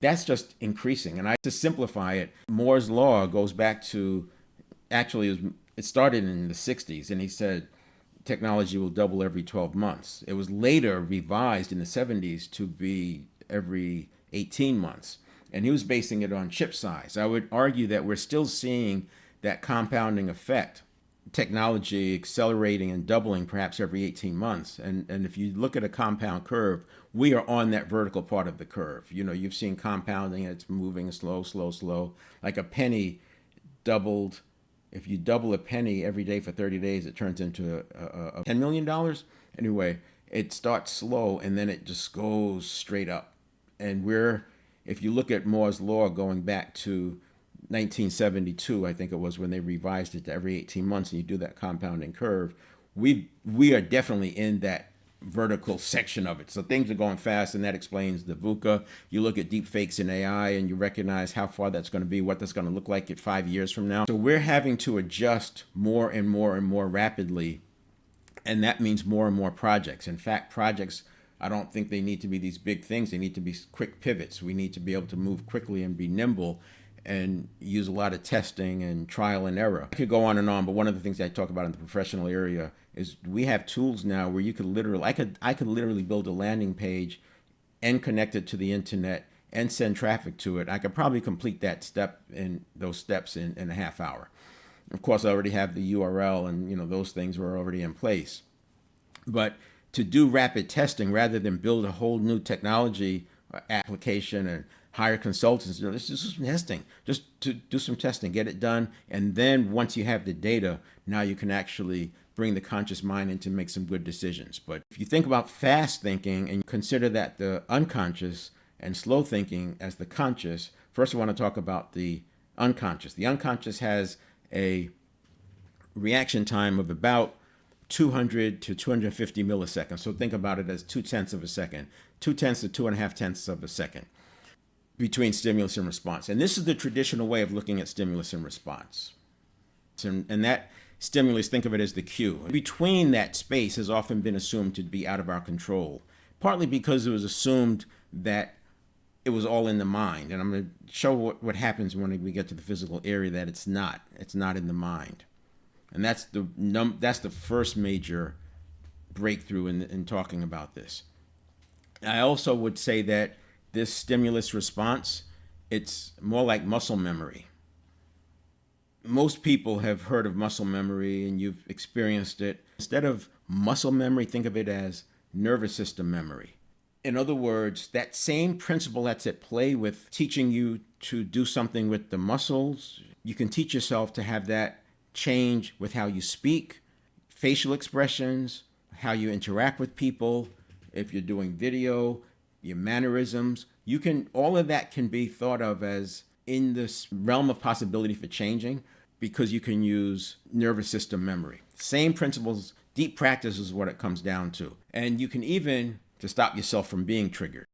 That's just increasing. And to simplify it, Moore's law goes back to, actually, it started in the 60s, and he said technology will double every 12 months. It was later revised in the 70s to be every 18 months. And he was basing it on chip size. I would argue that we're still seeing that compounding effect, technology accelerating and doubling perhaps every 18 months. And if you look at a compound curve, we are on that vertical part of the curve. You know, you've seen compounding, it's moving slow, slow, slow. Like a penny doubled. If you double a penny every day for 30 days, it turns into a $10 million. Anyway, it starts slow and then it just goes straight up. And if you look at Moore's law going back to 1972, I think it was, when they revised it to every 18 months, and you do that compounding curve, we are definitely in that vertical section of it. So things are going fast, and that explains the VUCA. You look at deep fakes in AI and you recognize how far that's going to be, what that's going to look like at 5 years from now. So we're having to adjust more and more and more rapidly, and that means more and more projects. In fact, projects, I don't think they need to be these big things. They need to be quick pivots. We need to be able to move quickly and be nimble and use a lot of testing and trial and error. I could go on and on, but one of the things I talk about in the professional area is we have tools now where you could literally, I could literally build a landing page and connect it to the internet and send traffic to it. I could probably complete those steps in a half hour. Of course, I already have the URL, and those things were already in place. But to do rapid testing rather than build a whole new technology application and hire consultants, let's just do some testing, just to do some testing, get it done. And then once you have the data, now you can actually bring the conscious mind in to make some good decisions. But if you think about fast thinking and consider that the unconscious and slow thinking as the conscious, first I want to talk about the unconscious. The unconscious has a reaction time of about 200 to 250 milliseconds. So think about it as 2/10 of a second, 2/10 to 2.5 of a second between stimulus and response. And this is the traditional way of looking at stimulus and response. And that stimulus, think of it as the cue. Between that space has often been assumed to be out of our control, partly because it was assumed that it was all in the mind. And I'm going to show what happens when we get to the physical area, that it's not in the mind. And that's the first major breakthrough in talking about this. I also would say that this stimulus response, it's more like muscle memory. Most people have heard of muscle memory and you've experienced it. Instead of muscle memory, think of it as nervous system memory. In other words, that same principle that's at play with teaching you to do something with the muscles, you can teach yourself to have that change with how you speak, facial expressions, how you interact with people. If you're doing video, your mannerisms, all of that can be thought of as in this realm of possibility for changing, because you can use nervous system memory. Same principles, deep practice is what it comes down to. And you can even to stop yourself from being triggered.